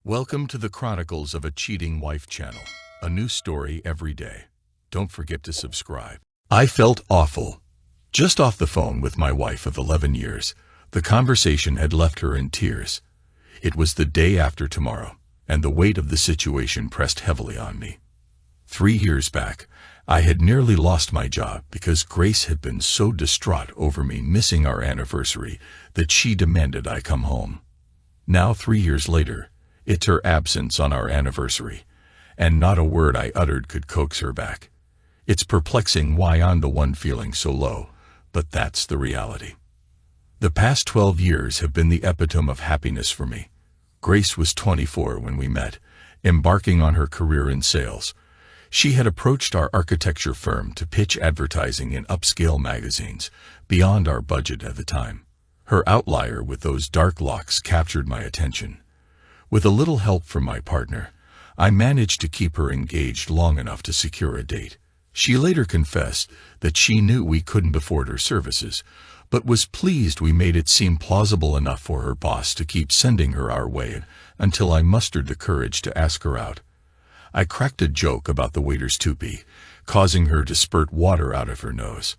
Welcome to the Chronicles of a Cheating Wife channel. A new story every day. Don't forget to subscribe. I felt awful. Just off the phone with my wife of 11 years, the conversation had left her in tears. It was the day after tomorrow, and the weight of the situation pressed heavily on me. 3 years back, I had nearly lost my job because Grace had been so distraught over me missing our anniversary that she demanded I come home. Now, 3 years later, it's her absence on our anniversary, and not a word I uttered could coax her back. It's perplexing why I'm the one feeling so low, but that's the reality. The past 12 years have been the epitome of happiness for me. Grace was 24 when we met, embarking on her career in sales. She had approached our architecture firm to pitch advertising in upscale magazines, beyond our budget at the time. Her outlier with those dark locks captured my attention. With a little help from my partner, I managed to keep her engaged long enough to secure a date. She later confessed that she knew we couldn't afford her services, but was pleased we made it seem plausible enough for her boss to keep sending her our way until I mustered the courage to ask her out. I cracked a joke about the waiter's toupee, causing her to spurt water out of her nose.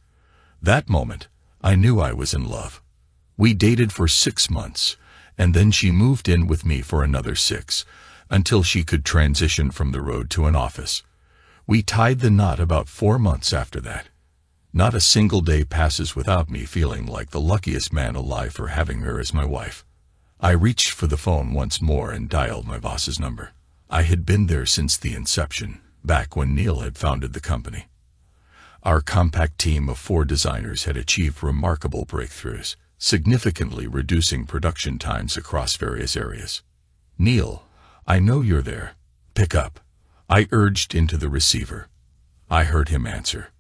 That moment, I knew I was in love. We dated for 6 months, and then she moved in with me for another 6, until she could transition from the road to an office. We tied the knot about 4 months after that. Not a single day passes without me feeling like the luckiest man alive for having her as my wife. I reached for the phone once more and dialed my boss's number. I had been there since the inception, back when Neil had founded the company. Our compact team of 4 designers had achieved remarkable breakthroughs, significantly reducing production times across various areas. "Neil, I know you're there. Pick up," I urged into the receiver. I heard him answer.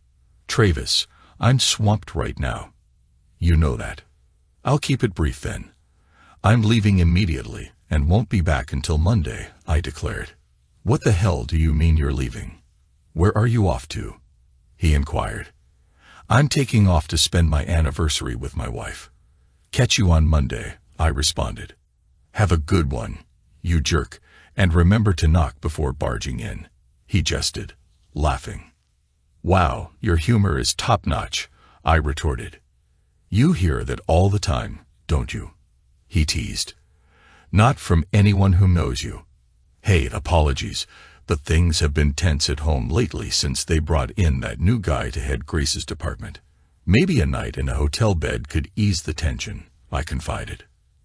"Travis, I'm swamped right now." "You know that." "I'll keep it brief then. I'm leaving immediately and won't be back until Monday," I declared. "What the hell do you mean you're leaving? Where are you off to?" he inquired. "I'm taking off to spend my anniversary with my wife." "Catch you on Monday," I responded. "Have a good one, you jerk, and remember to knock before barging in," he jested, laughing. "Wow, your humor is top-notch," I retorted. "You hear that all the time, don't you?" he teased. "Not from anyone who knows you. Hey, apologies, but things have been tense at home lately since they brought in that new guy to head Grace's department. Maybe a night in a hotel bed could ease the tension," I confided.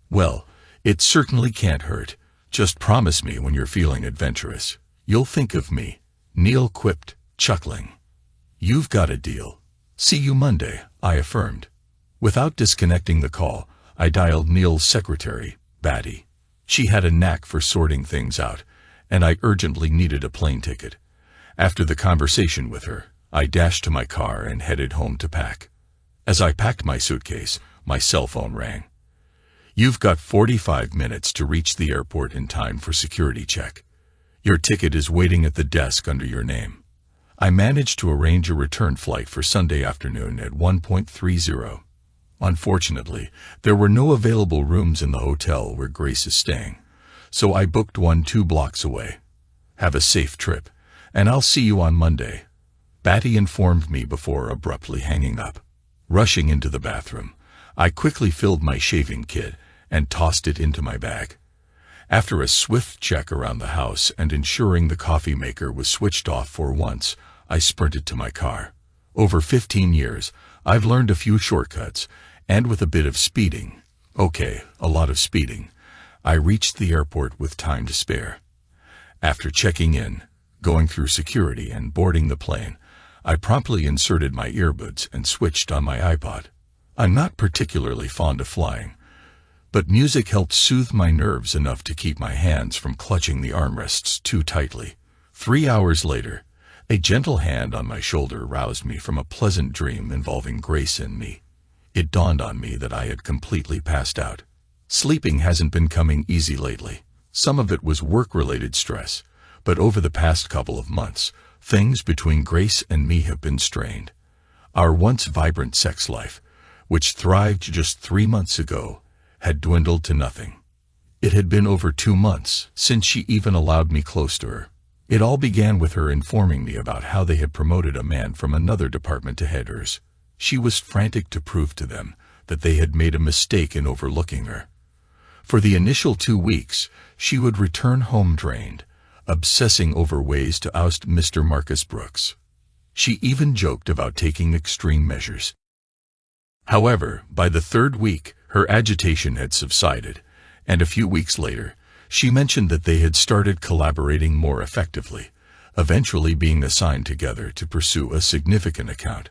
"Well, it certainly can't hurt. Just promise me when you're feeling adventurous, you'll think of me," Neil quipped, chuckling. "You've got a deal. See you Monday," I affirmed. Without disconnecting the call, I dialed Neil's secretary, Batty. She had a knack for sorting things out, and I urgently needed a plane ticket. After the conversation with her, I dashed to my car and headed home to pack. As I packed my suitcase, my cell phone rang. "You've got 45 minutes to reach the airport in time for security check. Your ticket is waiting at the desk under your name." I managed to arrange a return flight for Sunday afternoon at 1:30. Unfortunately, there were no available rooms in the hotel where Grace is staying, so I booked one 2 blocks away. "Have a safe trip, and I'll see you on Monday," Batty informed me before abruptly hanging up. Rushing into the bathroom, I quickly filled my shaving kit and tossed it into my bag. After a swift check around the house and ensuring the coffee maker was switched off for once, I sprinted to my car. Over 15 years, I've learned a few shortcuts, and with a bit of speeding, a lot of speeding, I reached the airport with time to spare. After checking in, going through security, and boarding the plane, I promptly inserted my earbuds and switched on my iPod. I'm not particularly fond of flying, but music helped soothe my nerves enough to keep my hands from clutching the armrests too tightly. 3 hours later, a gentle hand on my shoulder roused me from a pleasant dream involving Grace and me. It dawned on me that I had completely passed out. Sleeping hasn't been coming easy lately. Some of it was work-related stress, but over the past couple of months, things between Grace and me have been strained. Our once vibrant sex life, which thrived just 3 months ago, had dwindled to nothing. It had been over 2 months since she even allowed me close to her. It all began with her informing me about how they had promoted a man from another department to head hers. She was frantic to prove to them that they had made a mistake in overlooking her. For the initial 2 weeks, she would return home drained, obsessing over ways to oust Mr. Marcus Brooks. She even joked about taking extreme measures. However, by the 3rd week, her agitation had subsided, and a few weeks later, she mentioned that they had started collaborating more effectively, eventually being assigned together to pursue a significant account.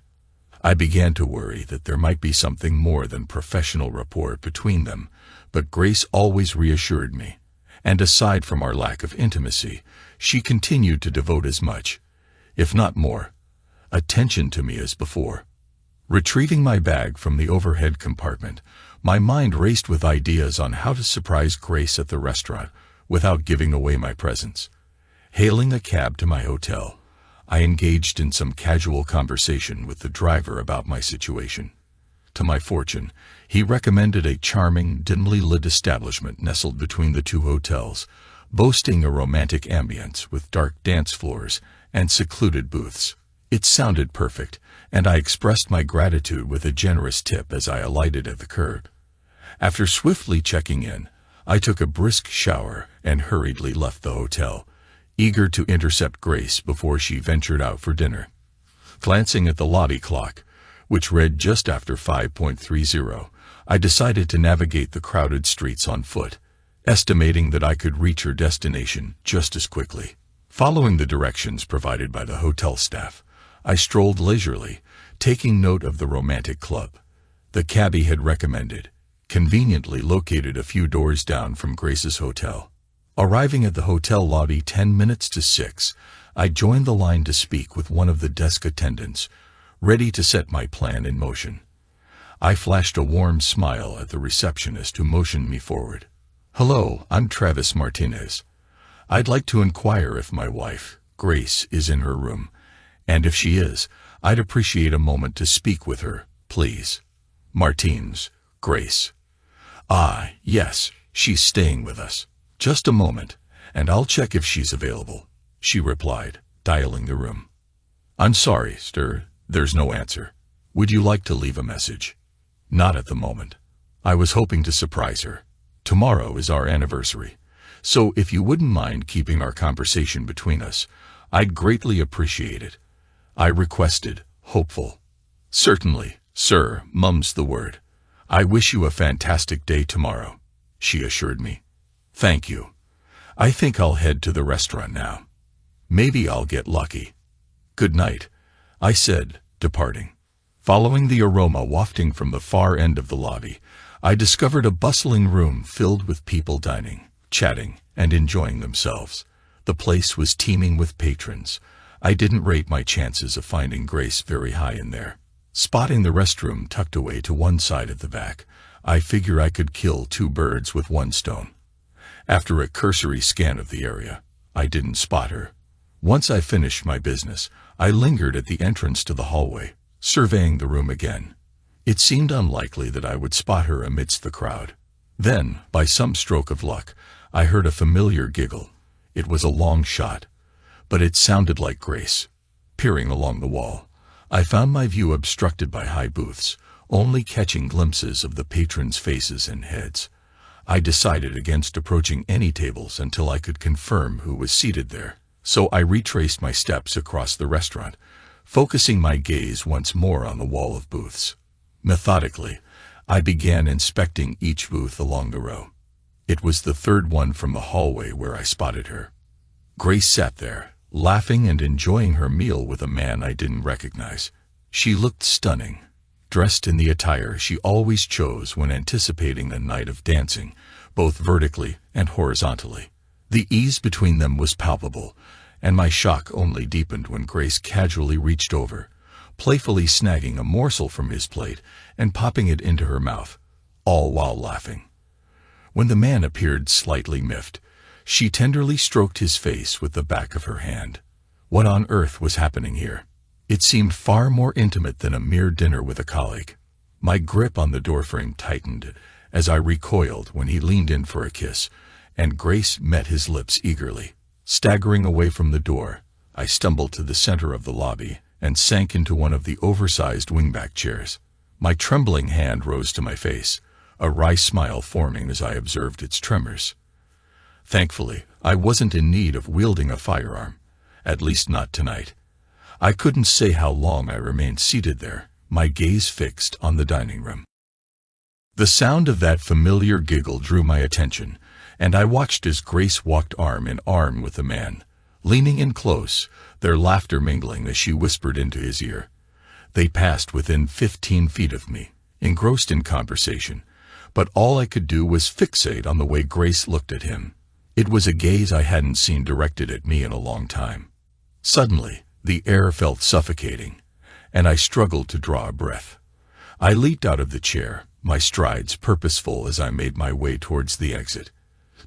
I began to worry that there might be something more than professional rapport between them, but Grace always reassured me, and aside from our lack of intimacy, she continued to devote as much, if not more, attention to me as before. Retrieving my bag from the overhead compartment, my mind raced with ideas on how to surprise Grace at the restaurant without giving away my presence. Hailing a cab to my hotel, I engaged in some casual conversation with the driver about my situation. To my fortune, he recommended a charming, dimly lit establishment nestled between the 2 hotels, boasting a romantic ambience with dark dance floors and secluded booths. It sounded perfect, and I expressed my gratitude with a generous tip as I alighted at the curb. After swiftly checking in, I took a brisk shower and hurriedly left the hotel, eager to intercept Grace before she ventured out for dinner. Glancing at the lobby clock, which read just after 5:30, I decided to navigate the crowded streets on foot, estimating that I could reach her destination just as quickly. Following the directions provided by the hotel staff, I strolled leisurely, taking note of the romantic club the cabbie had recommended, conveniently located a few doors down from Grace's hotel. Arriving at the hotel lobby 10 minutes to 6, I joined the line to speak with one of the desk attendants, ready to set my plan in motion. I flashed a warm smile at the receptionist who motioned me forward. "Hello, I'm Travis Martinez. I'd like to inquire if my wife, Grace, is in her room, and if she is, I'd appreciate a moment to speak with her, please." "Martins, Grace." "Ah, yes, she's staying with us. Just a moment, and I'll check if she's available," she replied, dialing the room. "I'm sorry, sir, there's no answer. Would you like to leave a message?" "Not at the moment. I was hoping to surprise her. Tomorrow is our anniversary, so if you wouldn't mind keeping our conversation between us, I'd greatly appreciate it," I requested, hopeful. "Certainly, sir," mum's the word. "I wish you a fantastic day tomorrow," she assured me. "Thank you. I think I'll head to the restaurant now. Maybe I'll get lucky. Good night," I said, departing. Following the aroma wafting from the far end of the lobby, I discovered a bustling room filled with people dining, chatting, and enjoying themselves. The place was teeming with patrons. I didn't rate my chances of finding Grace very high in there. Spotting the restroom tucked away to one side at the back, I figure I could kill 2 birds with 1 stone. After a cursory scan of the area, I didn't spot her. Once I finished my business, I lingered at the entrance to the hallway, surveying the room again. It seemed unlikely that I would spot her amidst the crowd. Then, by some stroke of luck, I heard a familiar giggle. It was a long shot, but it sounded like Grace. Peering along the wall, I found my view obstructed by high booths, only catching glimpses of the patrons' faces and heads. I decided against approaching any tables until I could confirm who was seated there, so I retraced my steps across the restaurant, focusing my gaze once more on the wall of booths. Methodically, I began inspecting each booth along the row. It was the 3rd one from the hallway where I spotted her. Grace sat there, laughing and enjoying her meal with a man I didn't recognize. She looked stunning, dressed in the attire she always chose when anticipating a night of dancing, both vertically and horizontally. The ease between them was palpable, and my shock only deepened when Grace casually reached over, playfully snagging a morsel from his plate and popping it into her mouth, all while laughing. When the man appeared slightly miffed, she tenderly stroked his face with the back of her hand. What on earth was happening here? It seemed far more intimate than a mere dinner with a colleague. My grip on the doorframe tightened as I recoiled when he leaned in for a kiss, and Grace met his lips eagerly. Staggering away from the door, I stumbled to the center of the lobby and sank into one of the oversized wingback chairs. My trembling hand rose to my face, a wry smile forming as I observed its tremors. Thankfully, I wasn't in need of wielding a firearm, at least not tonight. I couldn't say how long I remained seated there, my gaze fixed on the dining room. The sound of that familiar giggle drew my attention, and I watched as Grace walked arm in arm with the man, leaning in close, their laughter mingling as she whispered into his ear. They passed within 15 feet of me, engrossed in conversation, but all I could do was fixate on the way Grace looked at him. It was a gaze I hadn't seen directed at me in a long time. Suddenly, the air felt suffocating, and I struggled to draw a breath. I leaped out of the chair, my strides purposeful as I made my way towards the exit.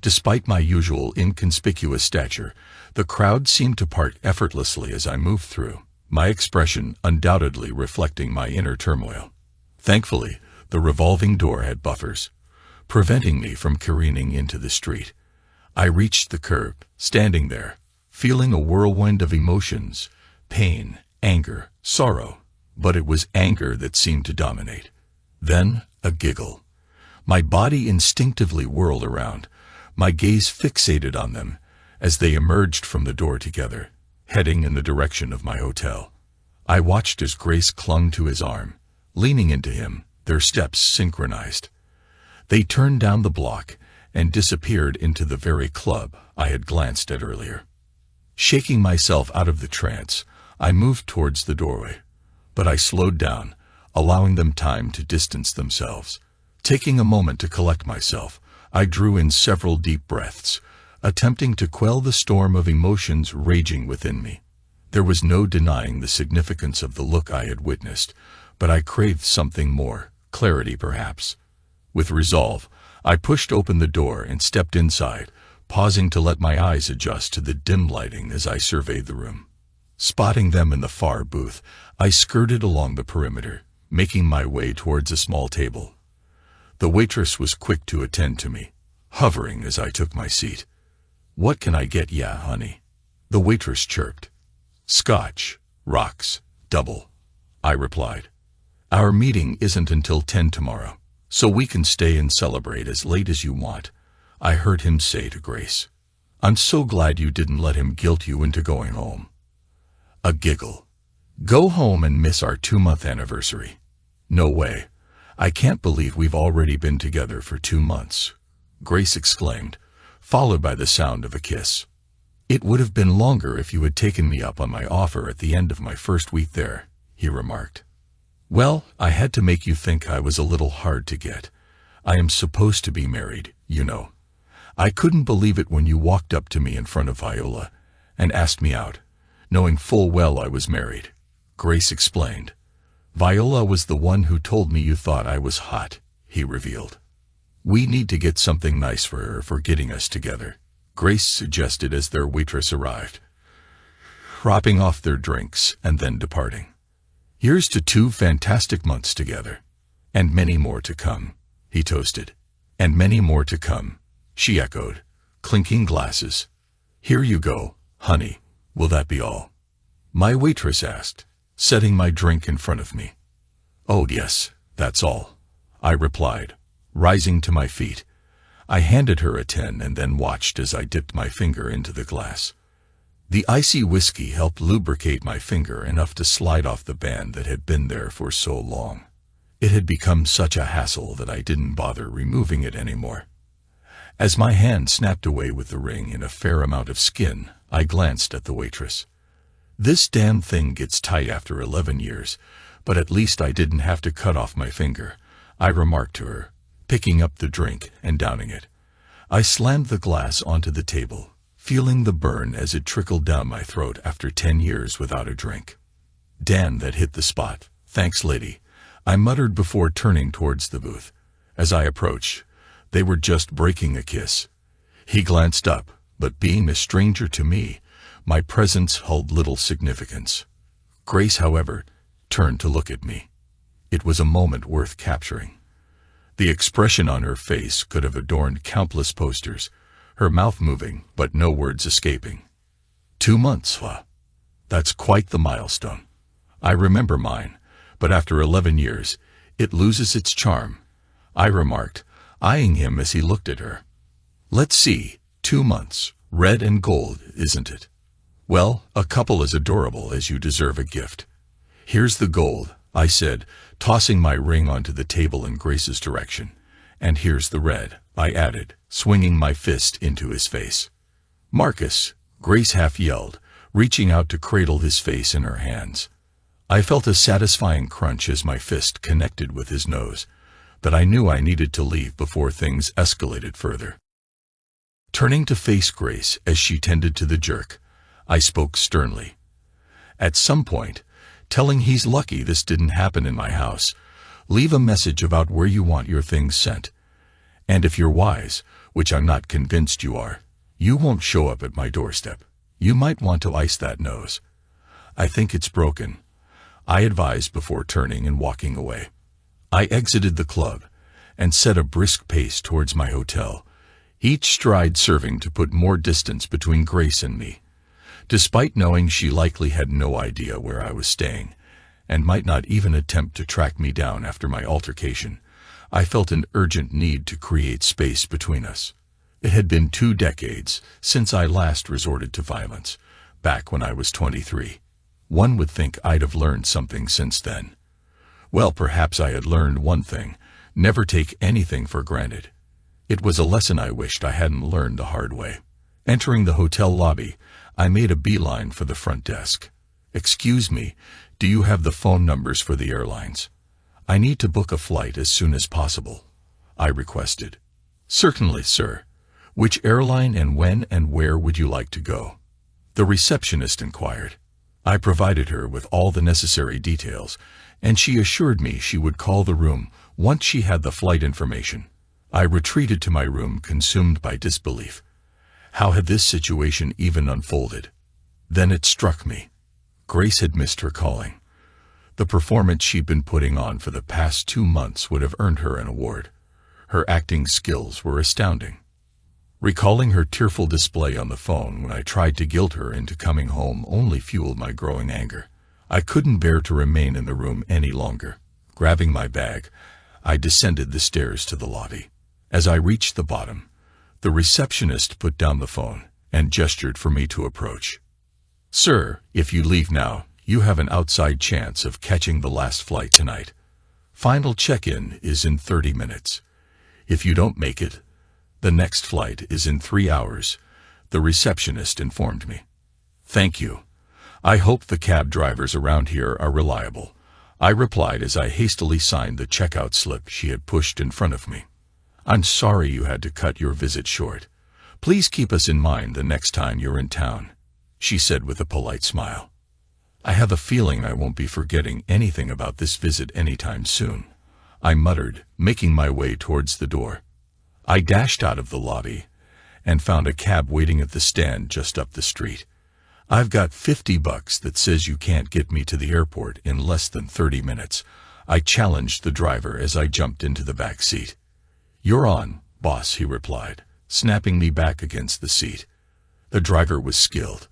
Despite my usual inconspicuous stature, the crowd seemed to part effortlessly as I moved through, my expression undoubtedly reflecting my inner turmoil. Thankfully, the revolving door had buffers, preventing me from careening into the street. I reached the curb, standing there, feeling a whirlwind of emotions, pain, anger, sorrow, but it was anger that seemed to dominate. Then, a giggle. My body instinctively whirled around, my gaze fixated on them as they emerged from the door together, heading in the direction of my hotel. I watched as Grace clung to his arm, leaning into him, their steps synchronized. They turned down the block and disappeared into the very club I had glanced at earlier. Shaking myself out of the trance, I moved towards the doorway, but I slowed down, allowing them time to distance themselves. Taking a moment to collect myself, I drew in several deep breaths, attempting to quell the storm of emotions raging within me. There was no denying the significance of the look I had witnessed, but I craved something more, clarity perhaps. With resolve, I pushed open the door and stepped inside, pausing to let my eyes adjust to the dim lighting as I surveyed the room. Spotting them in the far booth, I skirted along the perimeter, making my way towards a small table. The waitress was quick to attend to me, hovering as I took my seat. "What can I get ya, honey?" the waitress chirped. "Scotch, rocks, double," I replied. "Our meeting isn't until 10 tomorrow, so we can stay and celebrate as late as you want," I heard him say to Grace. "I'm so glad you didn't let him guilt you into going home." A giggle. "Go home and miss our 2-month anniversary. No way. I can't believe we've already been together for 2 months," Grace exclaimed, followed by the sound of a kiss. "It would have been longer if you had taken me up on my offer at the end of my first week there," he remarked. "Well, I had to make you think I was a little hard to get. I am supposed to be married, you know. I couldn't believe it when you walked up to me in front of Viola and asked me out, knowing full well I was married," Grace explained. "Viola was the one who told me you thought I was hot," he revealed. "We need to get something nice for her for getting us together," Grace suggested as their waitress arrived, propping off their drinks and then departing. "Here's to 2 fantastic months together. And many more to come," he toasted. "And many more to come," she echoed, clinking glasses. "Here you go, honey. Will that be all?" my waitress asked, setting my drink in front of me. "Oh yes, that's all," I replied, rising to my feet. I handed her a 10 and then watched as I dipped my finger into the glass. The icy whiskey helped lubricate my finger enough to slide off the band that had been there for so long. It had become such a hassle that I didn't bother removing it anymore. As my hand snapped away with the ring in a fair amount of skin, I glanced at the waitress. "This damn thing gets tight after 11 years, but at least I didn't have to cut off my finger," I remarked to her, picking up the drink and downing it. I slammed the glass onto the table, feeling the burn as it trickled down my throat after 10 years without a drink. "Dan, that hit the spot. Thanks, lady," I muttered before turning towards the booth. As I approached, they were just breaking a kiss. He glanced up, but being a stranger to me, my presence held little significance. Grace, however, turned to look at me. It was a moment worth capturing. The expression on her face could have adorned countless posters, her mouth moving but no words escaping. 2 months, huh? That's quite the milestone. I remember mine, but after 11 years, it loses its charm, I remarked, eyeing him as he looked at her. Let's see, 2 months, red and gold, isn't it? Well, a couple as adorable as you deserve a gift. Here's the gold, I said, tossing my ring onto the table in Grace's direction. And here's the red, I added, swinging my fist into his face. Marcus, Grace half yelled, reaching out to cradle his face in her hands. I felt a satisfying crunch as my fist connected with his nose, but I knew I needed to leave before things escalated further. Turning to face Grace as she tended to the jerk, I spoke sternly. At some point, telling he's lucky this didn't happen in my house, leave a message about where you want your things sent. And if you're wise, which I'm not convinced you are, you won't show up at my doorstep. You might want to ice that nose. I think it's broken, I advised before turning and walking away. I exited the club and set a brisk pace towards my hotel, each stride serving to put more distance between Grace and me. Despite knowing she likely had no idea where I was staying, and might not even attempt to track me down after my altercation, I felt an urgent need to create space between us. It had been 2 decades since I last resorted to violence, back when I was 23. One would think I'd have learned something since then. Well, perhaps I had learned one thing: never take anything for granted. It was a lesson I wished I hadn't learned the hard way. Entering the hotel lobby, I made a beeline for the front desk. Excuse me, do you have the phone numbers for the airlines? I need to book a flight as soon as possible, I requested. Certainly, sir. Which airline and when and where would you like to go? The receptionist inquired. I provided her with all the necessary details, and she assured me she would call the room once she had the flight information. I retreated to my room, consumed by disbelief. How had this situation even unfolded? Then it struck me. Grace had missed her calling. The performance she'd been putting on for the past 2 months would have earned her an award. Her acting skills were astounding. Recalling her tearful display on the phone when I tried to guilt her into coming home only fueled my growing anger. I couldn't bear to remain in the room any longer. Grabbing my bag, I descended the stairs to the lobby. As I reached the bottom, the receptionist put down the phone and gestured for me to approach. Sir, if you leave now, you have an outside chance of catching the last flight tonight. Final check-in is in 30 minutes. If you don't make it, the next flight is in 3 hours, the receptionist informed me. Thank you. I hope the cab drivers around here are reliable, I replied as I hastily signed the checkout slip she had pushed in front of me. I'm sorry you had to cut your visit short. Please keep us in mind the next time you're in town, she said with a polite smile. I have a feeling I won't be forgetting anything about this visit anytime soon, I muttered, making my way towards the door. I dashed out of the lobby and found a cab waiting at the stand just up the street. I've got $50 that says you can't get me to the airport in less than 30 minutes, I challenged the driver as I jumped into the back seat. You're on, boss, he replied, snapping me back against the seat. The driver was skilled.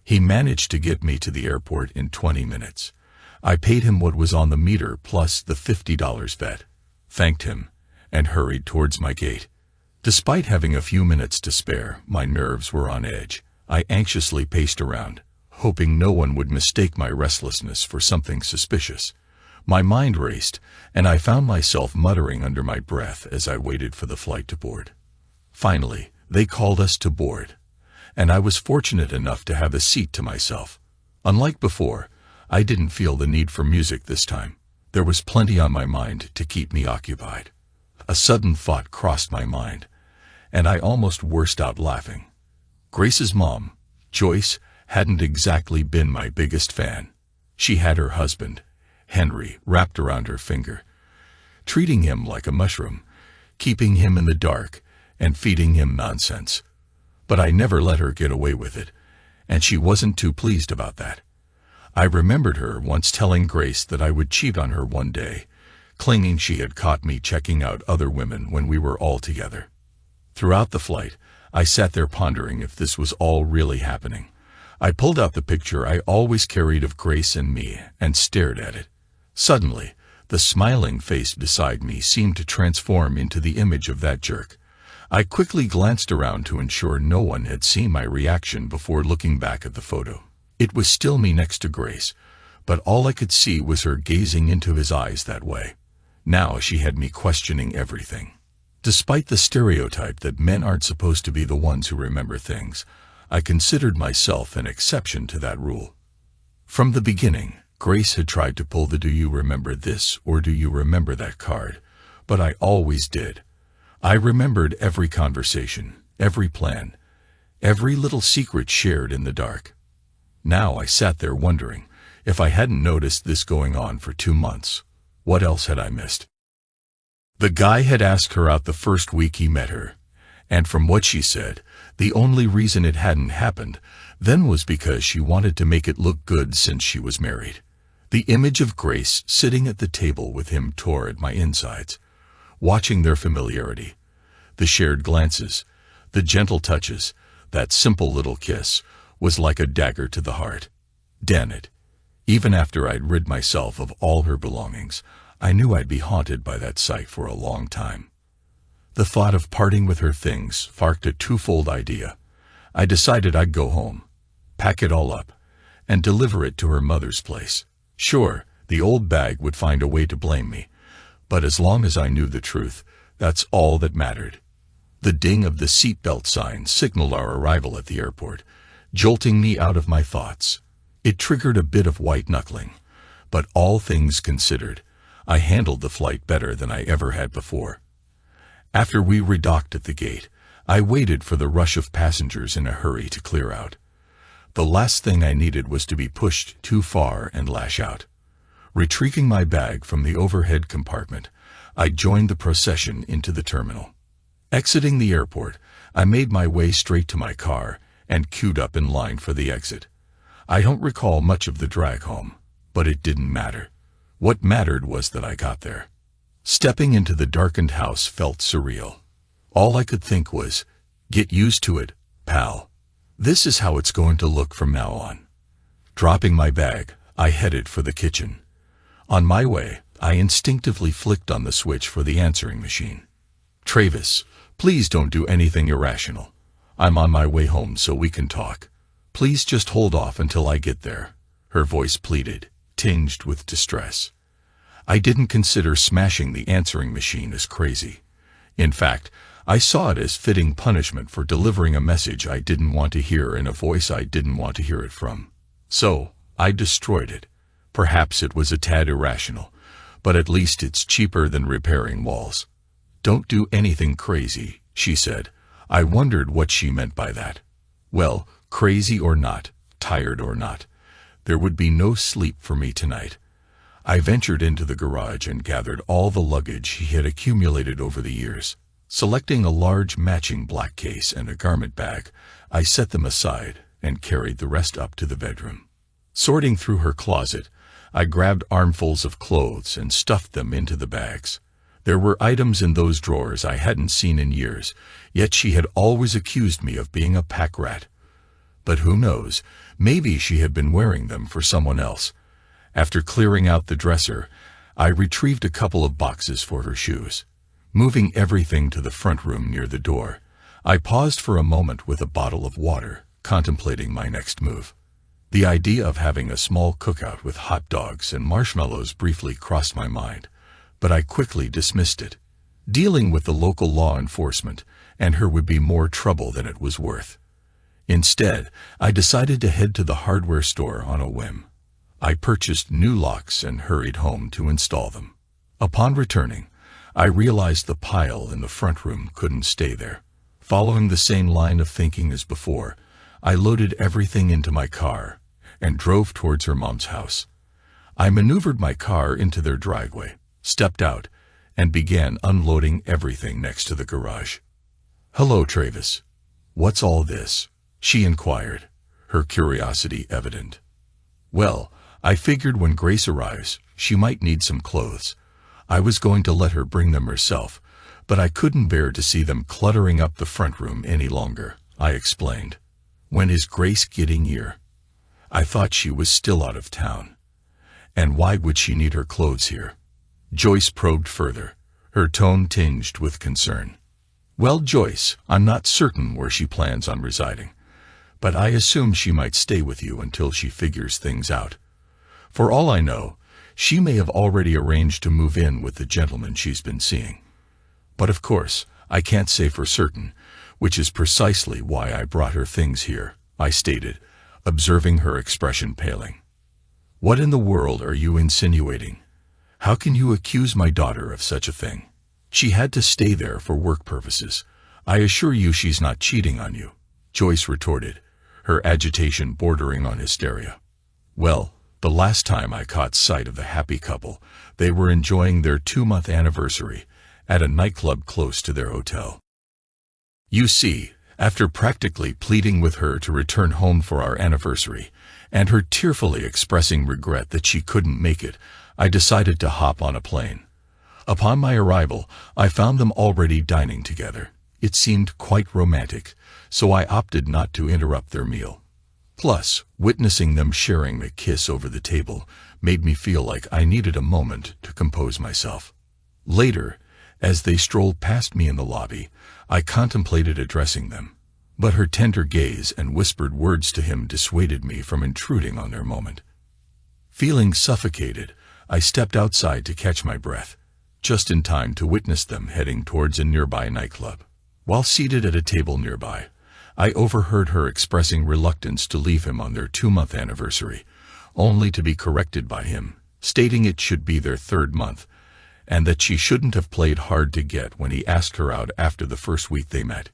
He managed to get me to the airport in 20 minutes. I paid him what was on the meter plus the $50 bet, thanked him, and hurried towards my gate. Despite having a few minutes to spare, my nerves were on edge. I anxiously paced around, hoping no one would mistake my restlessness for something suspicious. My mind raced, and I found myself muttering under my breath as I waited for the flight to board. Finally, they called us to board, and I was fortunate enough to have a seat to myself. Unlike before, I didn't feel the need for music this time. There was plenty on my mind to keep me occupied. A sudden thought crossed my mind, and I almost burst out laughing. Grace's mom, Joyce, hadn't exactly been my biggest fan. She had her husband, Henry, wrapped around her finger, treating him like a mushroom, keeping him in the dark, and feeding him nonsense. But I never let her get away with it, and she wasn't too pleased about that. I remembered her once telling Grace that I would cheat on her one day, claiming she had caught me checking out other women when we were all together. Throughout the flight, I sat there pondering if this was all really happening. I pulled out the picture I always carried of Grace and me and stared at it. Suddenly, the smiling face beside me seemed to transform into the image of that jerk. I quickly glanced around to ensure no one had seen my reaction before looking back at the photo. It was still me next to Grace, but all I could see was her gazing into his eyes that way. Now she had me questioning everything. Despite the stereotype that men aren't supposed to be the ones who remember things, I considered myself an exception to that rule. From the beginning, Grace had tried to pull the "do you remember this" or "do you remember that" card, but I always did. I remembered every conversation, every plan, every little secret shared in the dark. Now I sat there wondering, if I hadn't noticed this going on for 2 months, what else had I missed? The guy had asked her out the first week he met her, and from what she said, the only reason it hadn't happened then was because she wanted to make it look good since she was married. The image of Grace sitting at the table with him tore at my insides. Watching their familiarity, the shared glances, the gentle touches, that simple little kiss, was like a dagger to the heart. Damn it. Even after I'd rid myself of all her belongings, I knew I'd be haunted by that sight for a long time. The thought of parting with her things sparked a twofold idea. I decided I'd go home, pack it all up, and deliver it to her mother's place. Sure, the old bag would find a way to blame me, but as long as I knew the truth, that's all that mattered. The ding of the seatbelt sign signaled our arrival at the airport, jolting me out of my thoughts. It triggered a bit of white-knuckling, but all things considered, I handled the flight better than I ever had before. After we redocked at the gate, I waited for the rush of passengers in a hurry to clear out. The last thing I needed was to be pushed too far and lash out. Retrieving my bag from the overhead compartment, I joined the procession into the terminal. Exiting the airport, I made my way straight to my car and queued up in line for the exit. I don't recall much of the drive home, but it didn't matter. What mattered was that I got there. Stepping into the darkened house felt surreal. All I could think was, "Get used to it, pal. This is how it's going to look from now on." Dropping my bag, I headed for the kitchen. On my way, I instinctively flicked on the switch for the answering machine. "Travis, please don't do anything irrational. I'm on my way home so we can talk. Please just hold off until I get there," her voice pleaded, tinged with distress. I didn't consider smashing the answering machine as crazy. In fact, I saw it as fitting punishment for delivering a message I didn't want to hear in a voice I didn't want to hear it from. So, I destroyed it. Perhaps it was a tad irrational, but at least it's cheaper than repairing walls. "Don't do anything crazy," she said. I wondered what she meant by that. Well, crazy or not, tired or not, there would be no sleep for me tonight. I ventured into the garage and gathered all the luggage he had accumulated over the years. Selecting a large matching black case and a garment bag, I set them aside and carried the rest up to the bedroom. Sorting through her closet, I grabbed armfuls of clothes and stuffed them into the bags. There were items in those drawers I hadn't seen in years, yet she had always accused me of being a pack rat. But who knows, maybe she had been wearing them for someone else. After clearing out the dresser, I retrieved a couple of boxes for her shoes. Moving everything to the front room near the door, I paused for a moment with a bottle of water, contemplating my next move. The idea of having a small cookout with hot dogs and marshmallows briefly crossed my mind, but I quickly dismissed it. Dealing with the local law enforcement and her would be more trouble than it was worth. Instead, I decided to head to the hardware store on a whim. I purchased new locks and hurried home to install them. Upon returning, I realized the pile in the front room couldn't stay there. Following the same line of thinking as before, I loaded everything into my car and drove towards her mom's house. I maneuvered my car into their driveway, stepped out, and began unloading everything next to the garage. "Hello, Travis. What's all this?" she inquired, her curiosity evident. "Well, I figured when Grace arrives, she might need some clothes. I was going to let her bring them herself, but I couldn't bear to see them cluttering up the front room any longer, I explained. When is Grace getting here? I thought she was still out of town. And why would she need her clothes here? Joyce probed further, her tone tinged with concern. Well, Joyce, I'm not certain where she plans on residing, but I assume she might stay with you until she figures things out. For all I know, she may have already arranged to move in with the gentleman she's been seeing. But of course, I can't say for certain, which is precisely why I brought her things here, I stated, observing her expression paling. What in the world are you insinuating? How can you accuse my daughter of such a thing? She had to stay there for work purposes. I assure you she's not cheating on you, Joyce retorted, her agitation bordering on hysteria. Well, the last time I caught sight of the happy couple, they were enjoying their 2-month anniversary at a nightclub close to their hotel. You see, after practically pleading with her to return home for our anniversary, and her tearfully expressing regret that she couldn't make it, I decided to hop on a plane. Upon my arrival, I found them already dining together. It seemed quite romantic, so I opted not to interrupt their meal. Plus, witnessing them sharing a kiss over the table made me feel like I needed a moment to compose myself. Later, as they strolled past me in the lobby, I contemplated addressing them, but her tender gaze and whispered words to him dissuaded me from intruding on their moment. Feeling suffocated, I stepped outside to catch my breath, just in time to witness them heading towards a nearby nightclub. While seated at a table nearby, I overheard her expressing reluctance to leave him on their 2-month anniversary, only to be corrected by him, stating it should be their 3rd month, and that she shouldn't have played hard to get when he asked her out after the first week they met.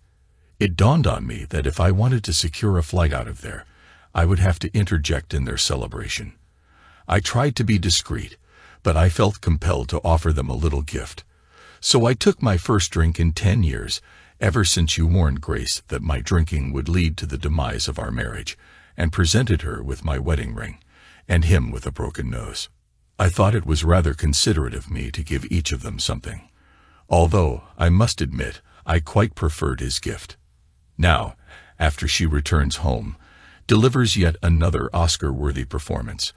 It dawned on me that if I wanted to secure a flight out of there, I would have to interject in their celebration. I tried to be discreet, but I felt compelled to offer them a little gift. So I took my first drink in 10 years, ever since you warned Grace that my drinking would lead to the demise of our marriage, and presented her with my wedding ring, and him with a broken nose. I thought it was rather considerate of me to give each of them something, although, I must admit, I quite preferred his gift. Now, after she returns home, delivers yet another Oscar-worthy performance,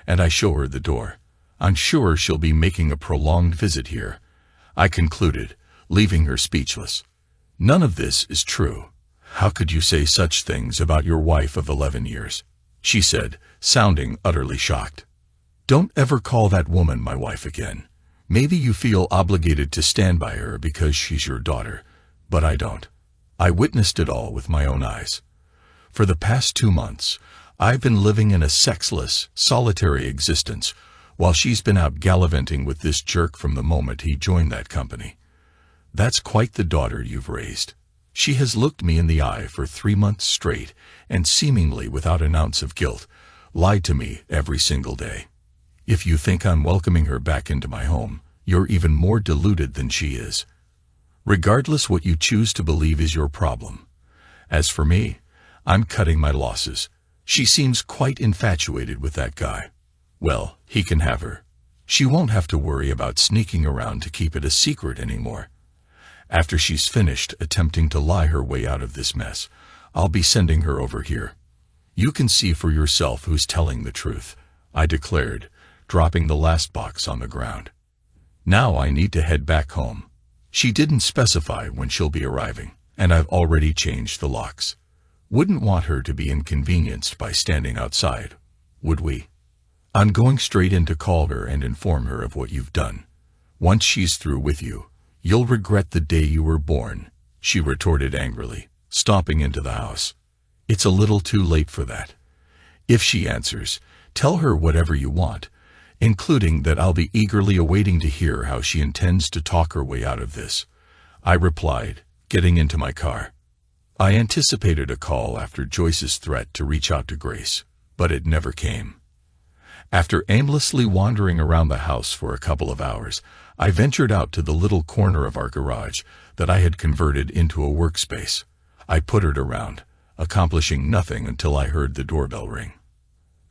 and I show her the door, I'm sure she'll be making a prolonged visit here, I concluded, leaving her speechless. None of this is true. How could you say such things about your wife of 11 years? She said, sounding utterly shocked. Don't ever call that woman my wife again. Maybe you feel obligated to stand by her because she's your daughter, but I don't. I witnessed it all with my own eyes. For the past 2 months, I've been living in a sexless, solitary existence, while she's been out gallivanting with this jerk from the moment he joined that company. That's quite the daughter you've raised. She has looked me in the eye for 3 months straight, and seemingly without an ounce of guilt, lied to me every single day. If you think I'm welcoming her back into my home, you're even more deluded than she is. Regardless, what you choose to believe is your problem. As for me, I'm cutting my losses. She seems quite infatuated with that guy. Well, he can have her. She won't have to worry about sneaking around to keep it a secret anymore. After she's finished attempting to lie her way out of this mess, I'll be sending her over here. You can see for yourself who's telling the truth, I declared, dropping the last box on the ground. Now I need to head back home. She didn't specify when she'll be arriving, and I've already changed the locks. Wouldn't want her to be inconvenienced by standing outside, would we? I'm going straight in to call her and inform her of what you've done. Once she's through with you, you'll regret the day you were born, she retorted angrily, stomping into the house. It's a little too late for that. If she answers, tell her whatever you want, including that I'll be eagerly awaiting to hear how she intends to talk her way out of this, I replied, getting into my car. I anticipated a call after Joyce's threat to reach out to Grace, but it never came. After aimlessly wandering around the house for a couple of hours, I ventured out to the little corner of our garage that I had converted into a workspace. I puttered around, accomplishing nothing until I heard the doorbell ring.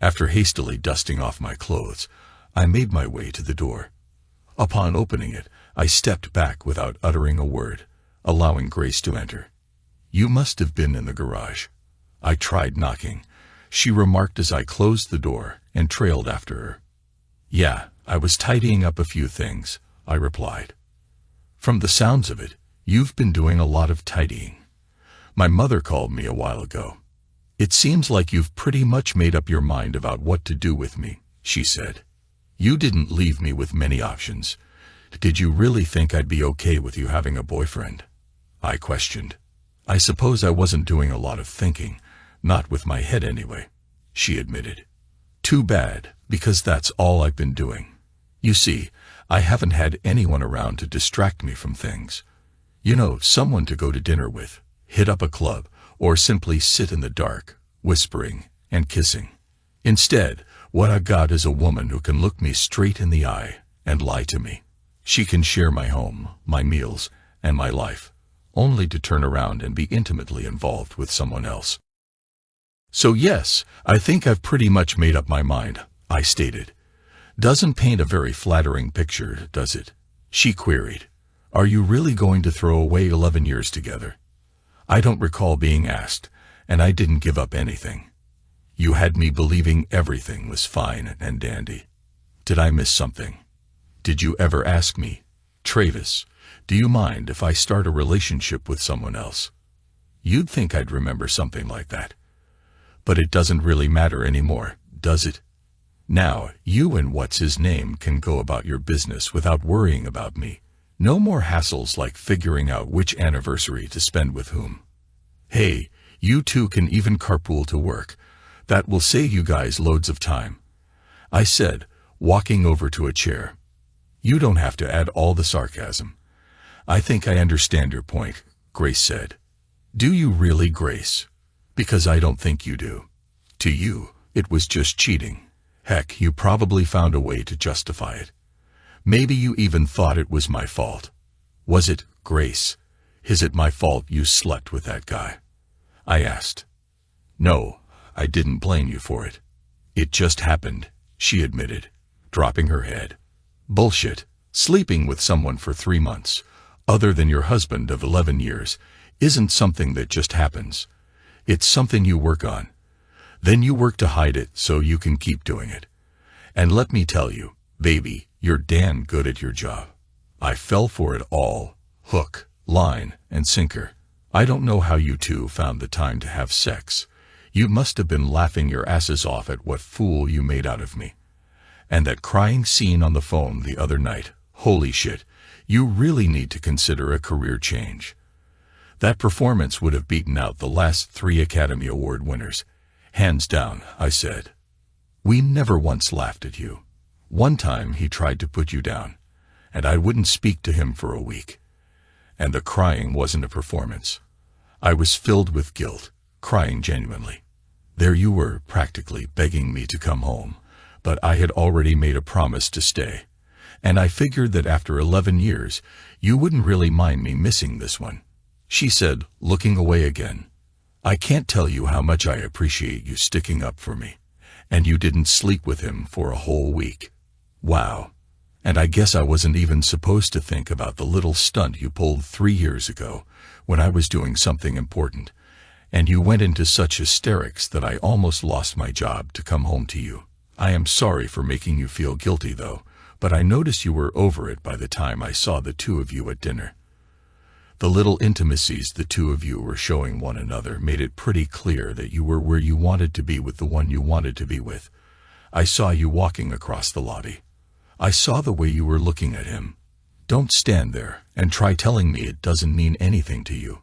After hastily dusting off my clothes, I made my way to the door. Upon opening it, I stepped back without uttering a word, allowing Grace to enter. "You must have been in the garage." I tried knocking. She remarked as I closed the door and trailed after her. "Yeah, I was tidying up a few things," I replied. "From the sounds of it, you've been doing a lot of tidying. My mother called me a while ago. It seems like you've pretty much made up your mind about what to do with me," she said. "You didn't leave me with many options. Did you really think I'd be okay with you having a boyfriend?" I questioned. "I suppose I wasn't doing a lot of thinking, not with my head anyway," she admitted. "Too bad, because that's all I've been doing. You see, I haven't had anyone around to distract me from things. You know, someone to go to dinner with, hit up a club, or simply sit in the dark, whispering and kissing. Instead, what I've got is a woman who can look me straight in the eye and lie to me. She can share my home, my meals, and my life, only to turn around and be intimately involved with someone else." "So yes, I think I've pretty much made up my mind," I stated. "Doesn't paint a very flattering picture, does it?" she queried. "Are you really going to throw away 11 years together?" I don't recall being asked, and I didn't give up anything. You had me believing everything was fine and dandy. Did I miss something? Did you ever ask me, "Travis, do you mind if I start a relationship with someone else?" You'd think I'd remember something like that. But it doesn't really matter anymore, does it? Now, you and what's-his-name can go about your business without worrying about me. No more hassles like figuring out which anniversary to spend with whom. Hey, you two can even carpool to work. That will save you guys loads of time," I said, walking over to a chair. "You don't have to add all the sarcasm." "I think I understand your point," Grace said. "Do you really, Grace? Because I don't think you do. To you, it was just cheating. Heck, you probably found a way to justify it. Maybe you even thought it was my fault. Was it, Grace? Is it my fault you slept with that guy?" I asked. "No, I didn't blame you for it. It just happened," she admitted, dropping her head. "Bullshit. Sleeping with someone for 3 months, other than your husband of 11 years, isn't something that just happens. It's something you work on. Then you work to hide it so you can keep doing it. And let me tell you, baby, you're damn good at your job. I fell for it all, hook, line, and sinker. I don't know how you two found the time to have sex. You must have been laughing your asses off at what fool you made out of me. And that crying scene on the phone the other night, holy shit, you really need to consider a career change. That performance would have beaten out the last 3 Academy Award winners. Hands down," I said. "We never once laughed at you. One time he tried to put you down, and I wouldn't speak to him for a week. And the crying wasn't a performance. I was filled with guilt, crying genuinely. There you were, practically begging me to come home, but I had already made a promise to stay. And I figured that after 11 years, you wouldn't really mind me missing this one," she said, looking away again. "I can't tell you how much I appreciate you sticking up for me. And you didn't sleep with him for a whole week. Wow. And I guess I wasn't even supposed to think about the little stunt you pulled 3 years ago when I was doing something important, and you went into such hysterics that I almost lost my job to come home to you. I am sorry for making you feel guilty though, but I noticed you were over it by the time I saw the two of you at dinner. The little intimacies the two of you were showing one another made it pretty clear that you were where you wanted to be with the one you wanted to be with. I saw you walking across the lobby. I saw the way you were looking at him. Don't stand there and try telling me it doesn't mean anything to you.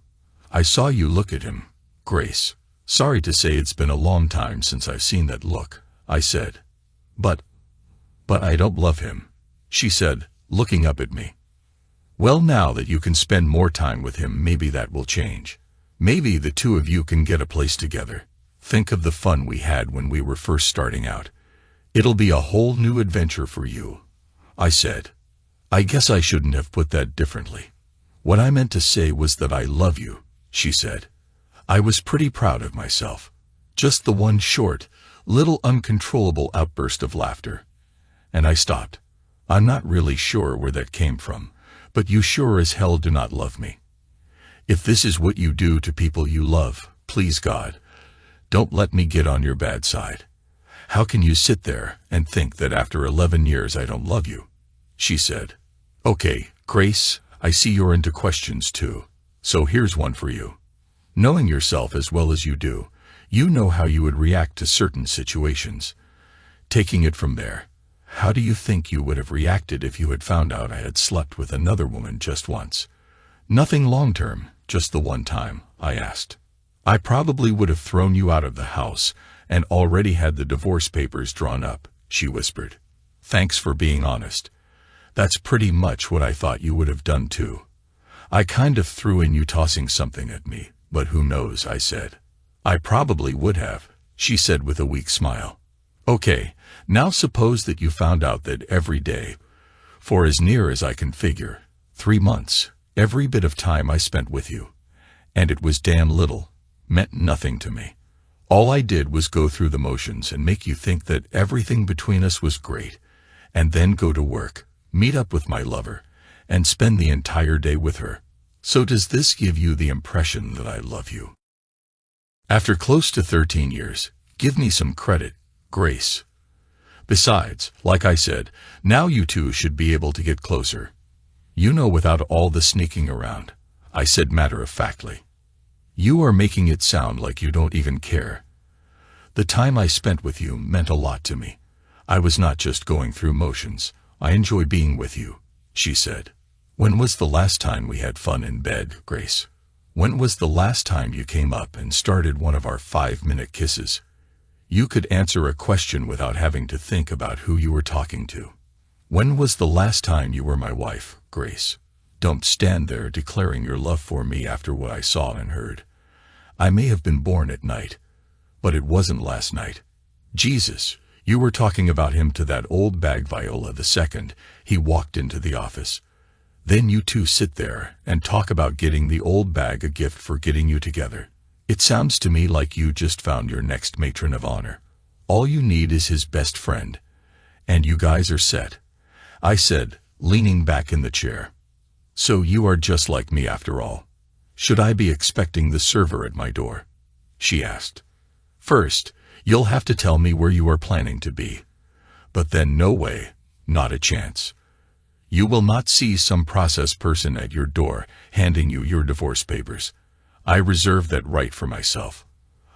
I saw you look at him, Grace. Sorry to say it's been a long time since I've seen that look, I said. But I don't love him, she said, looking up at me. Well, now that you can spend more time with him, maybe that will change. Maybe the two of you can get a place together. Think of the fun we had when we were first starting out. It'll be a whole new adventure for you, I said. I guess I shouldn't have put that differently. What I meant to say was that I love you, she said. I was pretty proud of myself. Just the one short, little uncontrollable outburst of laughter. And I stopped. I'm not really sure where that came from, but you sure as hell do not love me. If this is what you do to people you love, please God, don't let me get on your bad side. How can you sit there and think that after 11 years I don't love you? She said. Okay, Grace, I see you're into questions too. So here's one for you. Knowing yourself as well as you do, you know how you would react to certain situations. Taking it from there, how do you think you would have reacted if you had found out I had slept with another woman just once? Nothing long-term, just the one time, I asked. I probably would have thrown you out of the house and already had the divorce papers drawn up, she whispered. Thanks for being honest. That's pretty much what I thought you would have done too. I kind of threw in you tossing something at me, but who knows, I said. I probably would have, she said with a weak smile. Okay, now suppose that you found out that every day, for as near as I can figure, 3 months, every bit of time I spent with you, and it was damn little, meant nothing to me. All I did was go through the motions and make you think that everything between us was great, and then go to work, meet up with my lover, and spend the entire day with her. So does this give you the impression that I love you? After close to 13 years, give me some credit, Grace. Besides, like I said, now you two should be able to get closer. You know, without all the sneaking around, I said matter-of-factly. You are making it sound like you don't even care. The time I spent with you meant a lot to me. I was not just going through motions. I enjoy being with you, she said. When was the last time we had fun in bed, Grace? When was the last time you came up and started one of our 5-minute kisses? You could answer a question without having to think about who you were talking to. When was the last time you were my wife, Grace? Don't stand there declaring your love for me after what I saw and heard. I may have been born at night, but it wasn't last night. Jesus, you were talking about him to that old bag Viola the second he walked into the office. Then you two sit there and talk about getting the old bag a gift for getting you together. It sounds to me like you just found your next matron of honor. All you need is his best friend, and you guys are set, I said, leaning back in the chair. So you are just like me after all. Should I be expecting the server at my door? She asked. First, you'll have to tell me where you are planning to be. But then no way, not a chance. You will not see some process person at your door handing you your divorce papers. I reserve that right for myself.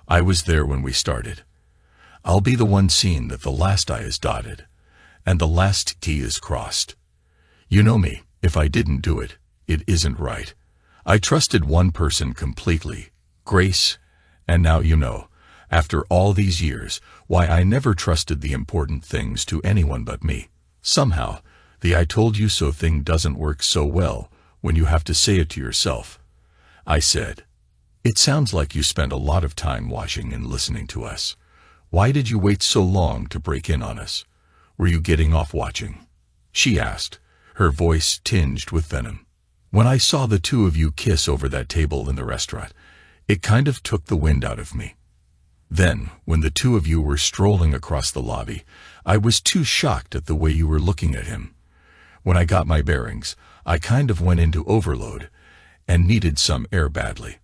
I was there when we started. I'll be the one seeing that the last I is dotted and the last T is crossed. You know me, if I didn't do it, it isn't right. I trusted one person completely, Grace, and now you know, after all these years, why I never trusted the important things to anyone but me. Somehow, the I told you so thing doesn't work so well when you have to say it to yourself. I said, it sounds like you spent a lot of time watching and listening to us. Why did you wait so long to break in on us? Were you getting off watching? She asked, her voice tinged with venom. When I saw the two of you kiss over that table in the restaurant, it kind of took the wind out of me. Then, when the two of you were strolling across the lobby, I was too shocked at the way you were looking at him. When I got my bearings, I kind of went into overload and needed some air badly.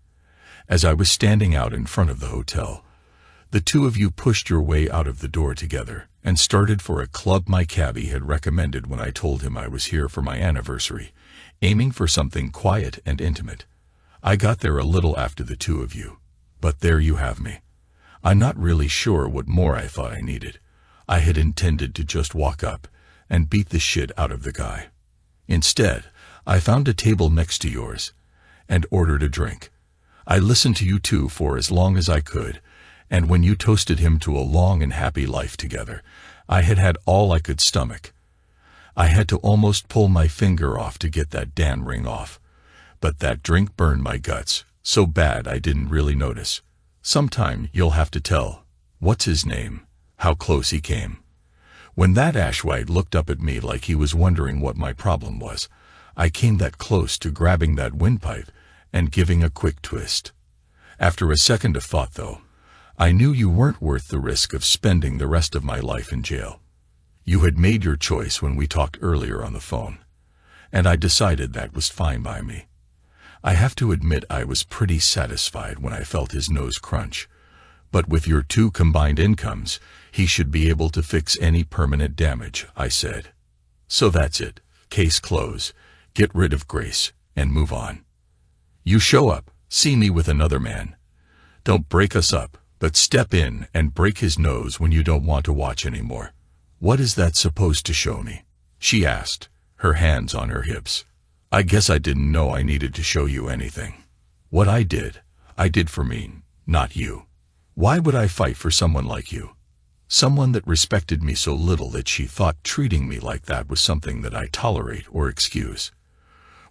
As I was standing out in front of the hotel, the two of you pushed your way out of the door together and started for a club my cabbie had recommended when I told him I was here for my anniversary, aiming for something quiet and intimate. I got there a little after the two of you, but there you have me. I'm not really sure what more I thought I needed. I had intended to just walk up and beat the shit out of the guy. Instead, I found a table next to yours and ordered a drink. I listened to you two for as long as I could, and when you toasted him to a long and happy life together, I had had all I could stomach. I had to almost pull my finger off to get that damn ring off, but that drink burned my guts so bad I didn't really notice. Sometime you'll have to tell, what's his name, how close he came. When that Ashwhite looked up at me like he was wondering what my problem was, I came that close to grabbing that windpipe and giving a quick twist. After a second of thought, though, I knew you weren't worth the risk of spending the rest of my life in jail. You had made your choice when we talked earlier on the phone, and I decided that was fine by me. I have to admit I was pretty satisfied when I felt his nose crunch. But with your two combined incomes, he should be able to fix any permanent damage, I said. So that's it. Case closed. Get rid of Grace and move on. You show up, see me with another man. Don't break us up, but step in and break his nose when you don't want to watch anymore. What is that supposed to show me? She asked, her hands on her hips. I guess I didn't know I needed to show you anything. What I did for me, not you. Why would I fight for someone like you? Someone that respected me so little that she thought treating me like that was something that I tolerate or excuse.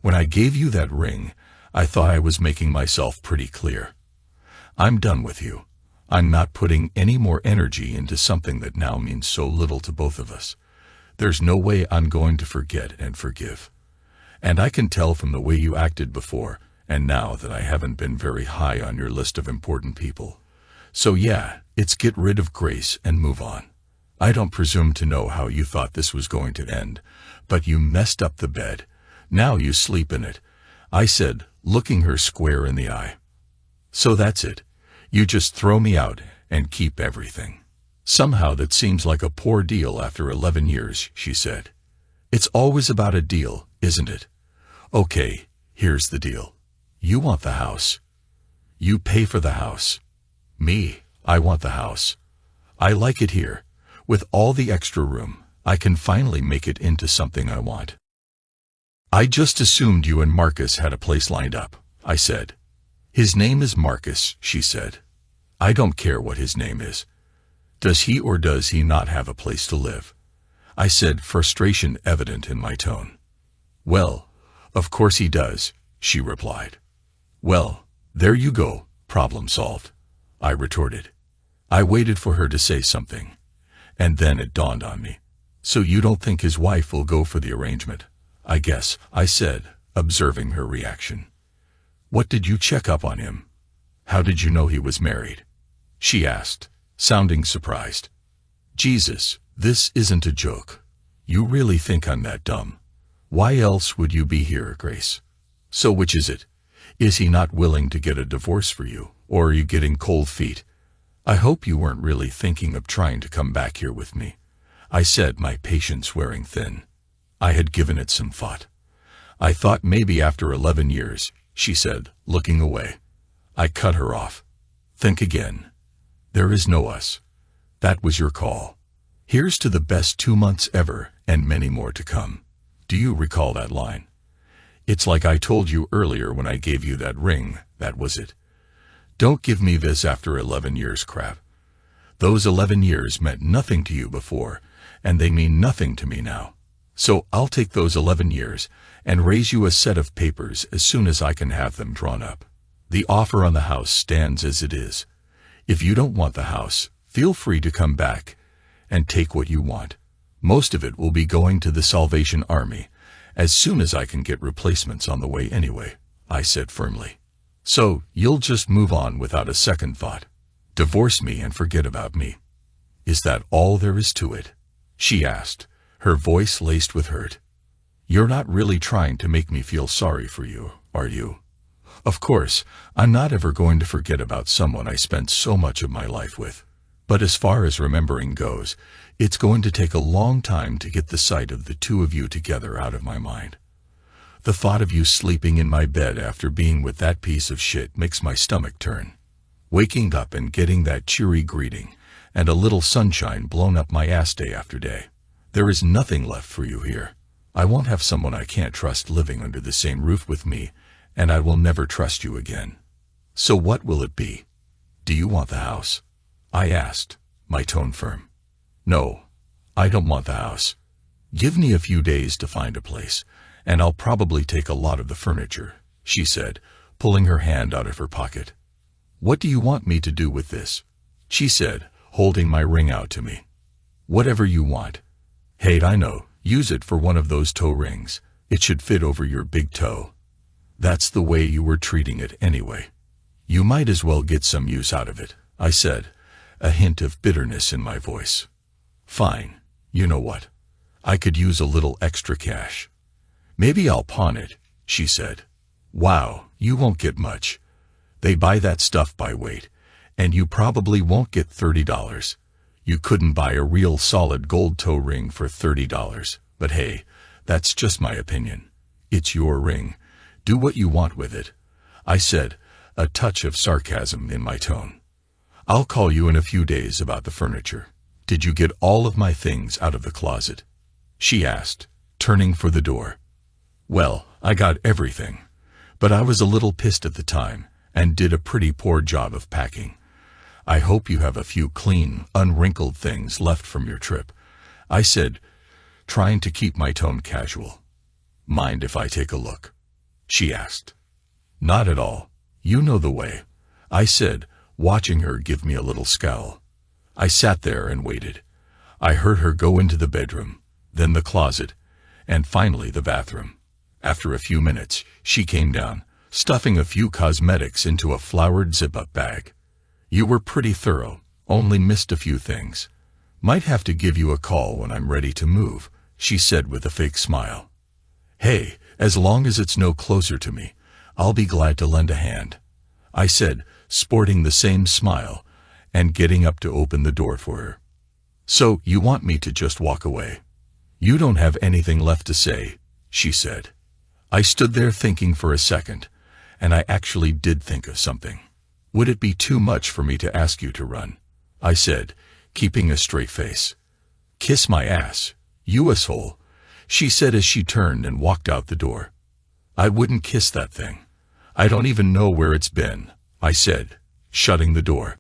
When I gave you that ring, I thought I was making myself pretty clear. I'm done with you. I'm not putting any more energy into something that now means so little to both of us. There's no way I'm going to forget and forgive. And I can tell from the way you acted before and now that I haven't been very high on your list of important people. So yeah, it's get rid of Grace and move on. I don't presume to know how you thought this was going to end, but you messed up the bed. Now you sleep in it, I said, looking her square in the eye. So that's it. You just throw me out and keep everything. Somehow that seems like a poor deal after 11 years, she said. It's always about a deal, isn't it? Okay, here's the deal. You want the house. You pay for the house. Me, I want the house. I like it here. With all the extra room, I can finally make it into something I want. I just assumed you and Marcus had a place lined up, I said. His name is Marcus, she said. I don't care what his name is. Does he or does he not have a place to live? I said, frustration evident in my tone. Well, of course he does, she replied. Well, there you go, problem solved, I retorted. I waited for her to say something, and then it dawned on me. So you don't think his wife will go for the arrangement? I guess, I said, observing her reaction. What did you check up on him? How did you know he was married? She asked, sounding surprised. Jesus, this isn't a joke. You really think I'm that dumb? Why else would you be here, Grace? So which is it? Is he not willing to get a divorce for you, or are you getting cold feet? I hope you weren't really thinking of trying to come back here with me, I said, my patience wearing thin. I had given it some thought. I thought maybe after 11 years, she said, looking away. I cut her off. Think again. There is no us. That was your call. Here's to the best 2 months ever and many more to come. Do you recall that line? It's like I told you earlier when I gave you that ring, that was it. Don't give me this after 11 years crap. Those 11 years meant nothing to you before, and they mean nothing to me now. So I'll take those 11 years and raise you a set of papers as soon as I can have them drawn up. The offer on the house stands as it is. If you don't want the house, feel free to come back and take what you want. Most of it will be going to the Salvation Army, as soon as I can get replacements on the way anyway, I said firmly. So you'll just move on without a second thought. Divorce me and forget about me. Is that all there is to it? She asked, her voice laced with hurt. You're not really trying to make me feel sorry for you, are you? Of course, I'm not ever going to forget about someone I spent so much of my life with. But as far as remembering goes, it's going to take a long time to get the sight of the two of you together out of my mind. The thought of you sleeping in my bed after being with that piece of shit makes my stomach turn. Waking up and getting that cheery greeting and a little sunshine blown up my ass day after day. There is nothing left for you here. I won't have someone I can't trust living under the same roof with me, and I will never trust you again. So what will it be? Do you want the house? I asked, my tone firm. No, I don't want the house. Give me a few days to find a place, and I'll probably take a lot of the furniture, she said, pulling her hand out of her pocket. What do you want me to do with this? She said, holding my ring out to me. Whatever you want. Hey, I know, use it for one of those toe rings. It should fit over your big toe. That's the way you were treating it anyway. You might as well get some use out of it, I said, a hint of bitterness in my voice. Fine, You know what? I could use a little extra cash. Maybe I'll pawn it, she said. Wow, you won't get much. They buy that stuff by weight, and you probably won't get $30. You couldn't buy a real solid gold toe ring for $30. But hey, that's just my opinion. It's your ring. Do what you want with it, I said, a touch of sarcasm in my tone. I'll call you in a few days about the furniture. Did you get all of my things out of the closet? She asked, turning for the door. Well, I got everything, but I was a little pissed at the time and did a pretty poor job of packing. I hope you have a few clean, unwrinkled things left from your trip, I said, trying to keep my tone casual. Mind if I take a look? She asked. Not at all. You know the way, I said, watching her give me a little scowl. I sat there and waited. I heard her go into the bedroom, then the closet, and finally the bathroom. After a few minutes, she came down, stuffing a few cosmetics into a flowered zip-up bag. You were pretty thorough, only missed a few things. Might have to give you a call when I'm ready to move, she said with a fake smile. Hey, as long as it's no closer to me, I'll be glad to lend a hand, I said, sporting the same smile and getting up to open the door for her. So, you want me to just walk away? You don't have anything left to say, she said. I stood there thinking for a second, and I actually did think of something. Would it be too much for me to ask you to run? I said, keeping a straight face. Kiss my ass, you asshole, she said as she turned and walked out the door. I wouldn't kiss that thing. I don't even know where it's been, I said, shutting the door.